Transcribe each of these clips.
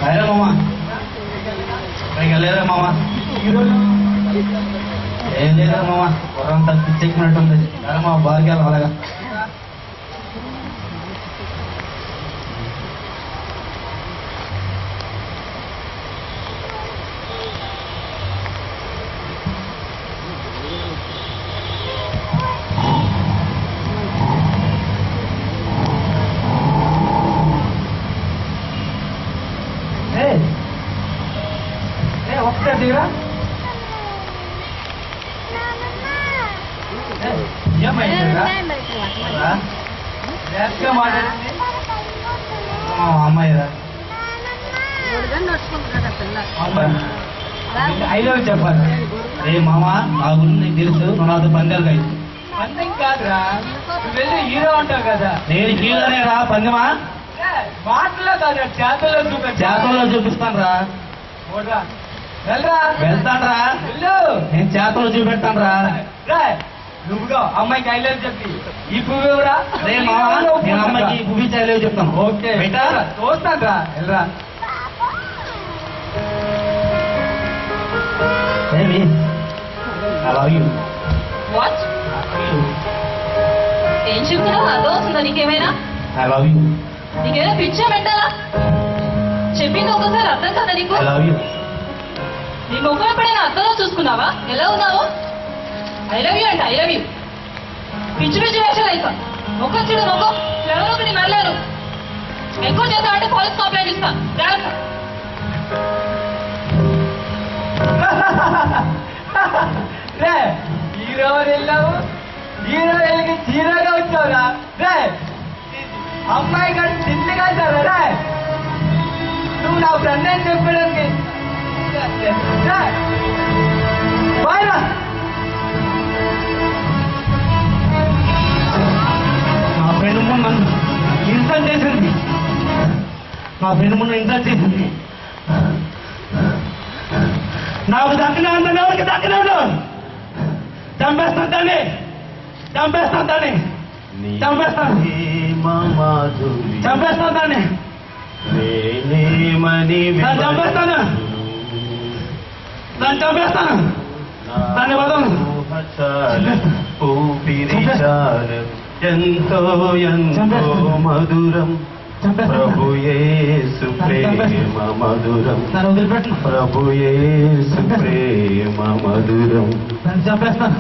కాయరా మామ పైకి వెళ్ళలేదా మామ ఏం లేదా మామ పొరంతా పిచ్చెక్కినట్టుంది సరే మా బాగా వెళ్ళాలి అలాగా ఒకటే దిగరా అమ్మాయిరా ఐలో చెప్పాలి రే మామ నా గురించి నీకు తెలుసు నువ్వు నాతో పందాలు కాదు పందెం కాదురా వెళ్ళి హీరో అంటావు కదా నేను హీరోనే రా పందెమా మాటలో కాదు చేతల్లో చూపిస్తాను రా వెళ్తాను రా నేను చేతల్లో చూపెడతాను రా నువ్వుగా అమ్మాయికి ఐలేవు చెప్పి ఈ పువ్వురా రే మామ నేను అమ్మాయికి ఈ పువ్వు ఐలేవు చెప్తాను ఓకే చూస్తాను రా వెళ్ళరా I love you. What? ఏం చెప్తున్నావు అర్థం అవుతుందా నీకేమైనా I love you. నీకేమైనా పిచ్చా పెట్టాలా చెప్పింది ఒకసారి అర్థం కదా నీకు I love you. నీ ముఖం ఎప్పుడైనా అర్థంలో చూసుకున్నావా ఎలా ఉన్నావు ఐ లవ్ యూ అంటే ఐ లవ్ యూ పిచ్చి పిచ్చి వేషాలు అయిపో ముఖం చూడు ముఖం ఎవరో ఒకటి మరలేరు ఎక్కువ చేస్తావంటే పోలీస్ కంప్లైంట్ ఇస్తా జాగ్రత్త రే హీరో వెళ్ళావు హీరో వెళ్ళి హీరోగా వచ్చావురా రే అమ్మాయి కానీ చిన్నగా వచ్చావు రే నువ్వు నా ఫ్రెండ్ అని చెప్పడానికి బాయ్రా నా ఫ్రెండ్ ముందు నన్ను ఇన్సల్ట్ చేసింది నా ఫ్రెండ్ ముందు ఇన్సల్ట్ చేసింది నాకు దక్కిన అంత ఎవరికి దక్కినాడు చంపేస్తాను దాన్ని చంపేస్తాను దాన్ని చంపేస్తాను చంపేస్తాను దాన్ని చంపేస్తాను దాన్ని చంపేస్తాను దాన్ని వదలను ఎంతో ఎంతో మధురం ప్రభు యేసు ప్రేమ మధురం ప్రభు యేసు ప్రేమ మధురం దాన్ని చంపేస్తాను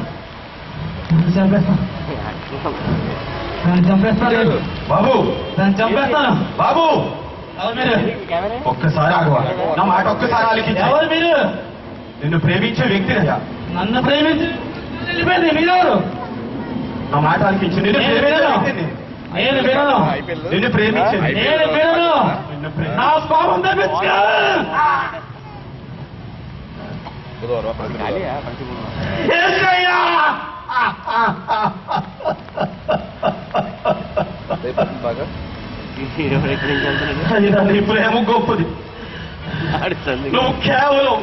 చంపేస్తాను దాన్ని చంపేస్తాను బాబు దాన్ని చంపేస్తాను బాబు ఎవరు మీరు ఒక్కసారి ఆగవా నా మాట ఒక్కసారి ఆలకించు ఎవరు మీరు నిన్ను ప్రేమించే వ్యక్తినయ్యా నన్ను ప్రేమించి వెళ్ళిపోయింది మీరెవరు నా మాట ఆలకించు నిన్ను ప్రేమించే వ్యక్తిని నేను వినను నిన్ను ప్రేమించే నేను వినను నా పాపం తెప్పించుకో యేసయ్యా అయ్యా నీ ప్రేమ గొప్పది నువ్వు కేవలం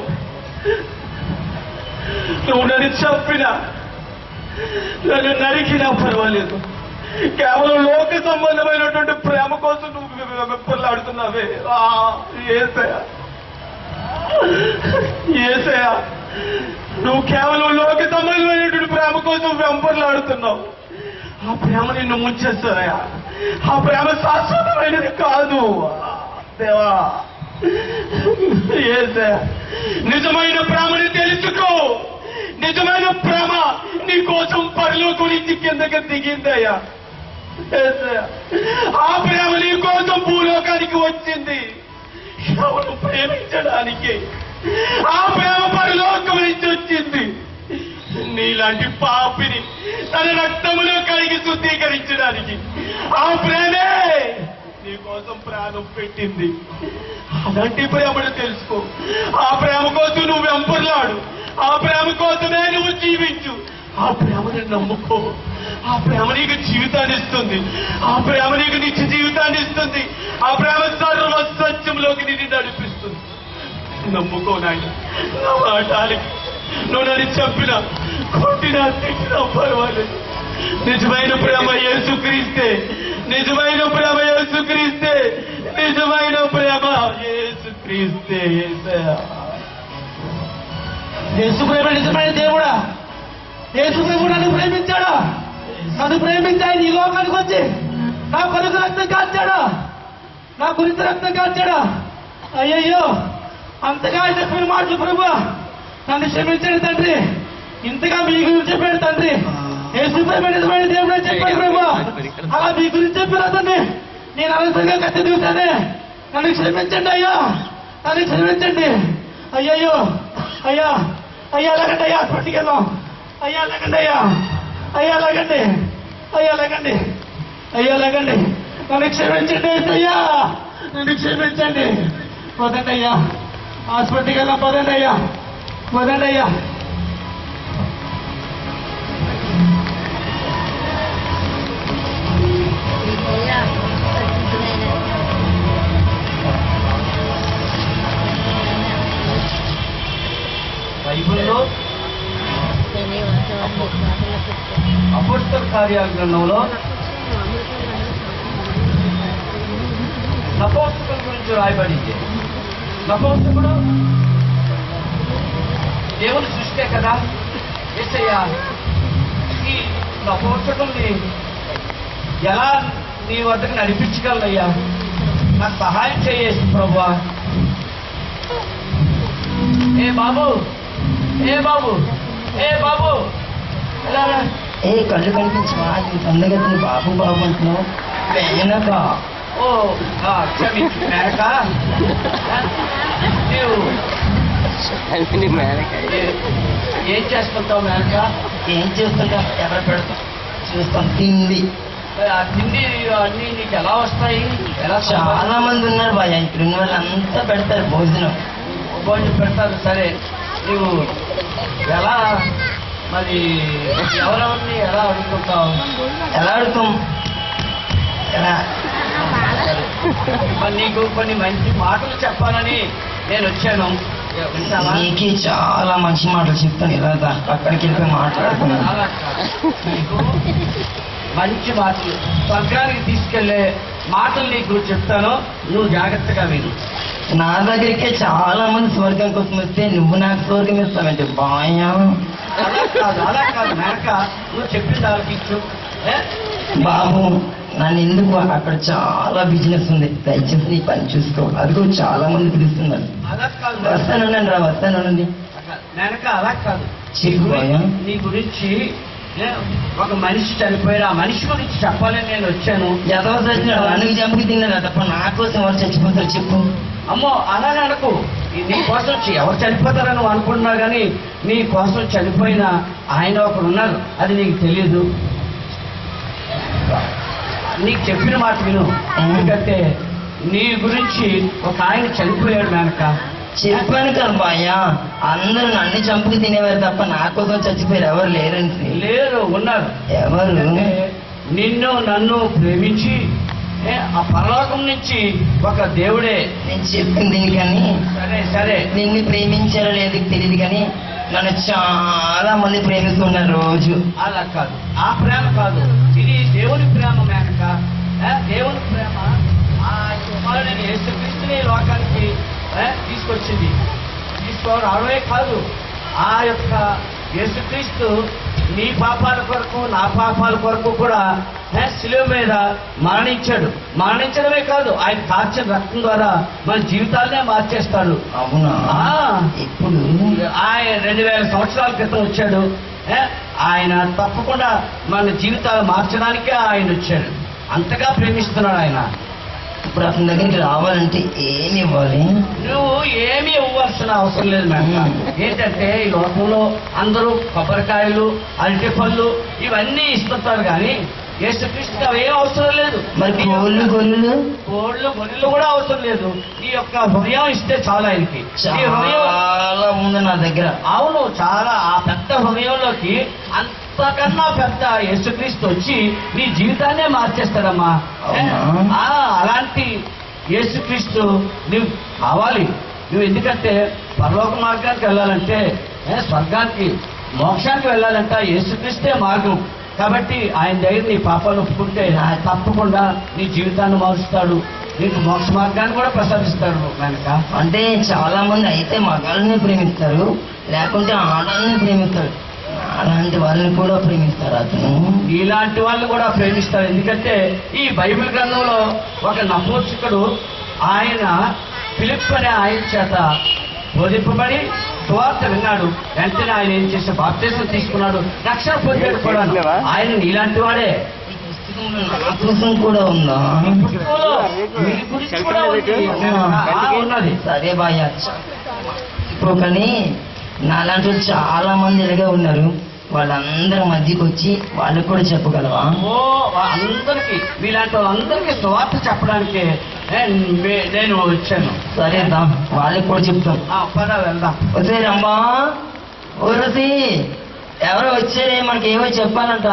నువ్వు నన్ను చంపినా నన్ను నరికినా పర్వాలేదు కేవలం లోక సంబంధమైనటువంటి ప్రేమ కోసం నువ్వు వెంపర్లాడుతున్నావే ఏసయ్యా ఏసయ్యా నువ్వు కేవలం లోక సంబంధమైనటువంటి ప్రేమ కోసం వెంపర్లాడుతున్నావు ఆ ప్రేమ నిన్ను ముంచేస్తాయా ఆ ప్రేమ శాశ్వతమైనది కాదు దేవా ఏసయ్యా నిజమైన ప్రేమని తెలుసుకో నిజమైన ప్రేమ నీ కోసం పరలోకం నుంచి కిందకి దిగిందయ్యా ఆ ప్రేమ నీ కోసం భూలోకానికి వచ్చింది ఎవరు ప్రేమించడానికి ఆ ప్రేమ పరలోకం నుంచి వచ్చింది నీలాంటి పాపిని తన రక్తములో కడిగి శుద్ధీకరించడానికి ఆ ప్రేమే నీ కోసం ప్రాణం పెట్టింది అలాంటి ప్రేమను తెలుసుకో ఆ ప్రేమ కోసం నువ్వు వెంపర్లాడు ఆ ప్రేమ కోసమే నువ్వు జీవించు ఆ ప్రేమని నమ్ముకో ఆ ప్రేమ నీకు జీవితాన్ని ఇస్తుంది ఆ ప్రేమ నీకు నిత్య జీవితాన్ని ఇస్తుంది ఆ ప్రేమ సర్వ సత్యంలోకి నిన్ను నడిపిస్తుంది నమ్ముకో నాయన నా మాటాలకి నువ్వు నన్ను చంపినా కొట్టినా తిట్టినా పర్వాలేదు నిజమైన ప్రేమ యేసుక్రీస్తే, నిజమైన ప్రేమ యేసుక్రీస్తే, నిజమైన ప్రేమ యేసుక్రీస్తే. యేసయ్యా, యేసు ప్రేమ నిజమైన దేవుడా. యేసు ప్రేమ నన్ను ప్రేమించాడా? నన్ను ప్రేమించాడు ఈ లోకానికి వచ్చి నా కొరకు రక్తం కాల్చాడా? నా గురించి రక్తం కాల్చాడా? అయ్యయ్యో, అంతగా చెప్పిన మాటలు ప్రభు నన్ను క్షమించండి తండ్రి. ఇంతగా మీ గురించి చెప్పాడు తండ్రి. యేసు ప్రేమ నిజమైన దేవుడు అని చెప్పాడు ప్రభు. అలా మీ గురించి చెప్పిన తండ్రి నేను అనవసరంగా కత్తి దూసానే. నన్ను క్షమించండి అయ్యా, నన్ను క్షమించండి. అయ్యయ్యో, అయ్యా అయ్యా లాగండి అయ్యా, హాస్పిటల్కి వెళ్దాం. అయ్యా లాగండి అయ్యా, అయ్యా లాగండి, అయ్యా లాగండి, అయ్యా లాగండి. నన్ను క్షమించండి అయ్యా, నన్ను క్షమించండి. పదండి అయ్యా, హాస్పిటల్కి వెళ్దాం. పదండి అయ్యా, పదండి అయ్యా. బైబిల్లో అపోస్తల కార్యాల గ్రంథంలో నపుంసకుల గురించి రాయబడింది. నపుంసకుడు దేవుని సృష్టే కదా. యేసయ్యా, ఈ నపుంసకుల్ని ఎలా నీ వద్దకు నడిపించగలయ్యా? నాకు సహాయం చేయేసి ప్రభువా. ఏ బాబు, ఏ బాబు, ఏ బాబు, ఎలా రా? ఏ కళ్ళు కనిపించవా? అందగతిని బాబు బాబు అంటున్నావు. మేనక ఓ క్షమించు మేనక. నీవు ఏం చేసుకుంటావు మేనక? ఏం చేస్తుంటా? ఎవరు పెడతాం చూస్తాం. తిండి ఆ తిండి అన్నీ నీకు ఎలా వస్తాయి? ఎలా చాలా మంది ఉన్నారు బాయ్. ఇక్కడ ఉన్న వాళ్ళంతా పెడతారు భోజనం. భోజనం పెడతారు. సరే, నీవు ఎలా మరి ఎవరెవరిని ఎలా అడుగుతుంటావు? ఎలా అడుగుతాం? ఎలా మరి నీకు కొన్ని మంచి మాటలు చెప్పాలని నేను వచ్చాను. వింటావా? నీకే చాలా మంచి మాటలు చెప్తాను. ఇలా అక్కడికి వెళ్ళిపోయి మాట్లాడుకున్నాను. అలా కాదు. నీకు మంచి మాటలు, స్వర్గానికి తీసుకెళ్లే మాటలు నీకు చెప్తాను. నువ్వు జాగ్రత్తగా విను. నా దగ్గరికే చాలా మంది స్వర్గం కోసం వస్తే నువ్వు నాకు స్వర్గం ఇస్తావంటే బాయా. అలా కాదు, అలా కాదు మేనక. నువ్వు చెప్పిన ఆలోచించు. బాబు, నన్ను ఎందుకు అక్కడ చాలా బిజినెస్ ఉంది, దయచేసి నీ పని చూసుకో. అదిగో చాలా మంది పిలుస్తున్నారు. అలా కాదు వస్తానండి రా, వస్తానండి. మేనక, అలా కాదు. చెప్పు అయ్యా. నీ గురించి ఒక మనిషి చనిపోయారు, ఆ మనిషి గురించి చెప్పాలని నేను వచ్చాను. ఎంతవరకు చచ్చినాడు? అన్నికి చంపుకి తిన్నాడు తప్ప నా కోసం ఎవరు చచ్చిపోతారు చెప్పు. అమ్మో అలాగే అనుకో. నీ కోసం ఎవరు చనిపోతారని నువ్వు అనుకుంటున్నావు, కానీ నీ కోసం చనిపోయిన ఆయన ఒకరు ఉన్నారు. అది నీకు తెలియదు. నీకు చెప్పిన మాట విను. ఎందుకంటే నీ గురించి ఒక ఆయన చనిపోయాడు మేనక. చెప్పాను కదా బాయ్యా, అందరూ నన్ను చంపుకు తినేవారు తప్ప నా కోసం చచ్చిపోయారు ఎవరు లేరండి. లేరు, ఉన్నారు. ఎవరు? నిన్ను నన్ను ప్రేమించి ఆ పరలోకం నుంచి ఒక దేవుడే. నేను చెప్పింది కానీ సరే సరే, నిన్ను ప్రేమించారో లేదు తెలియదు కానీ నన్ను చాలా మంది ప్రేమిస్తున్నారు రోజు. అలా కాదు, ఆ ప్రేమ కాదు. ఇది దేవుని ప్రేమ మేనక. దేవుని ప్రేమ ఆ కుమారుడిని యేసుక్రీస్తుని లోకానికి తీసుకొచ్చింది. తీసుకురావడమే కాదు, ఆ యొక్క యేసుక్రీస్తు నీ పాపాల కొరకు నా పాపాల కొరకు కూడా శిలువ మీద మరణించాడు. మరణించడమే కాదు, ఆయన కార్చిన రక్తం ద్వారా మన జీవితాలనే మార్చేస్తాడు. అవునా? ఇప్పుడు ఆయన 2000 సంవత్సరాల క్రితం వచ్చాడు. ఆయన తప్పకుండా మన జీవితాలు మార్చడానికే ఆయన వచ్చాడు. అంతగా ప్రేమిస్తున్నాడు ఆయన. ఇప్పుడు అతని దగ్గరికి రావాలంటే ఏమి ఇవ్వాలి? నువ్వు ఏమీ ఇవ్వాల్సిన అవసరం లేదు మేడం. ఏంటంటే ఈ లోకంలో అందరూ కొబ్బరికాయలు, అరటి పళ్ళు ఇవన్నీ ఇస్తుంటారు, కానీ యేసుక్రీస్తుకి అవేం అవసరం లేదు. మరి కోళ్ళు గొర్రెలు కూడా అవసరం లేదు. నీ యొక్క హృదయం ఇస్తే చాలు ఆయనకి. నీ హృదయం చాలా ఉంది నా దగ్గర. అవును, చాలా. ఆ పెద్ద హృదయంలోకి అంతకన్నా పెద్ద యేసుక్రీస్తు వచ్చి నీ జీవితాన్నే మార్చేస్తాడమ్మా. అలాంటి యేసుక్రీస్తు నువ్వు కావాలి. నువ్వు ఎందుకంటే పరలోక మార్గానికి వెళ్ళాలంటే, స్వర్గానికి మోక్షానికి వెళ్ళాలంటే యేసుక్రీస్తే మార్గం. కాబట్టి ఆయన దగ్గర నీ పాపాలు ఒప్పుకుంటే ఆయన తప్పకుండా నీ జీవితాన్ని మారుస్తాడు, నీకు మోక్ష మార్గాన్ని కూడా ప్రసాదిస్తాడు కనుక. అంటే చాలా మంది అయితే మగాళ్ళని ప్రేమిస్తారు, లేకుంటే ఆడల్ని ప్రేమిస్తారు. అలాంటి వాళ్ళని కూడా ప్రేమిస్తారు అతను. ఇలాంటి వాళ్ళు కూడా ప్రేమిస్తాడు. ఎందుకంటే ఈ బైబిల్ గ్రంథంలో ఒక నపూంసకుడు ఆయన ఫిలిప్ అనే ఆయన చేత బోధింపబడి సువార్త విన్నాడు. వెంటనే ఆయన ఏం చేసి బాప్తిసం తీసుకున్నాడు, రక్షణ పొందాడు కూడా. ఆయన నీలాంటి వాడే. నా కోసం కూడా ఉందా? పుస్తకంలో మీ గురించి కూడా ఉంది. ఉన్నది. సరే బాయ్. ఇప్పుడు కానీ నాలాంటి వాళ్ళు చాలా మంది ఇలాగే ఉన్నారు. వాళ్ళందరి మధ్యకి వచ్చి వాళ్ళకి కూడా చెప్పగలవా? ఓ అందరికి, మీలాంటి వాళ్ళందరికీ సువార్త చెప్పడానికి నేను వచ్చాను. సరే దా, వాళ్ళకి కూడా చెప్తాం. పద వెళ్దాం. వచ్చే రమ్మా, ఊరసి ఎవరో వచ్చారే, మనకి ఏమో చెప్పాలంట.